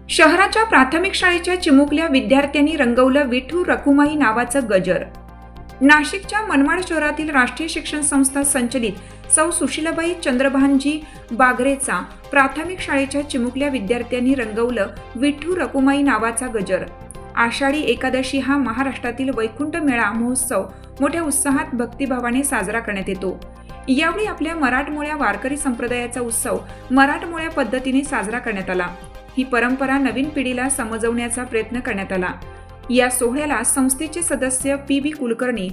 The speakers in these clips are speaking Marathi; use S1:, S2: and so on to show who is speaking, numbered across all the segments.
S1: शहराच्या प्राथमिक शाळेच्या चिमुकल्या विद्यार्थ्यांनी रंगवलं विठू रखुमाई नावाचं गजर। नाशिकच्या मनमाड शहरातील राष्ट्रीय शिक्षण संस्था संचलित सौ सुशीलाबाई चंद्रभानजी बागरेचा प्राथमिक शाळेच्या चिमुकल्या विद्यार्थ्यांनी रंगवलं विठू रखुमाई नावाचा गजर। आषाढी एकादशी हा महाराष्ट्रातील वैकुंठ मेळा महोत्सव मोठ्या उत्साहात भक्तिभावाने साजरा करण्यात येतो। यावेळी आपल्या मराठमोळ्या वारकरी संप्रदायाचा उत्सव मराठमोळ्या पद्धतीने साजरा करण्यात आला। ही परंपरा नवीन पिढीला समजवण्याचा प्रयत्न करण्यात आला। या सोहळ्याला संस्थेचे सदस्य पी.व्ही. कुलकर्णी,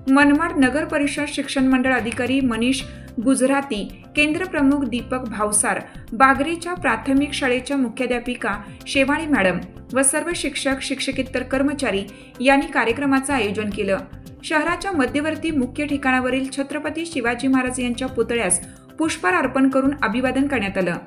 S1: मनमाड नगर परिषद शिक्षण मंडळ अधिकारी मनीष गुजराती, केंद्र प्रमुख दीपक भावसार, बागरेच्या प्राथमिक शाळेच्या मुख्याध्यापिका शेवाळी मॅडम व सर्व शिक्षक शिक्षकेतर कर्मचारी यांनी कार्यक्रमाचं आयोजन केलं। शहराच्या मध्यवर्ती मुख्य ठिकाणावरील छत्रपती शिवाजी महाराज यांच्या पुतळ्यास पुष्पहार अर्पण करून अभिवादन करण्यात आलं।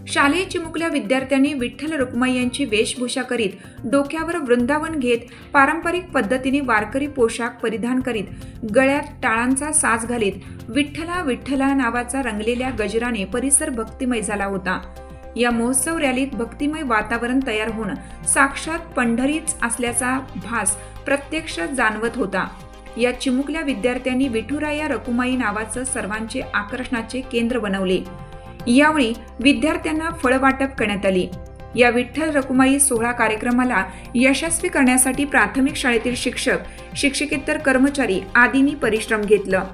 S1: शालेय चिमुकल्या विद्यार्थ्यांनी विठ्ठल रखुमाई यांची वेशभूषा करीत, डोक्यावर वृंदावन घेत, पारंपरिक पद्धतीने वारकरी पोशाख परिधान करीत, गळ्यात टाळांचा साज घालीत विठ्ठला विठ्ठला नावाचा रंगलेल्या गजराने परिसर भक्तिमय झाला होता। या महोत्सव रॅलीत भक्तिमय वातावरण तयार होऊन साक्षात पंढरीच असल्याचा भास प्रत्यक्ष जाणवत होता। या चिमुकल्या विद्यार्थ्यांनी विठुराया रखुमाई नावाचं सर्वांचे आकर्षणाचे केंद्र बनवले। यावेळी विद्यार्थ्यांना फळ वाटप करण्यात आली। या विठ्ठल रखुमाई सोहळा कार्यक्रमाला यशस्वी करण्यासाठी प्राथमिक शाळेतील शिक्षक शिक्षकेतर कर्मचारी आदींनी परिश्रम घेतला।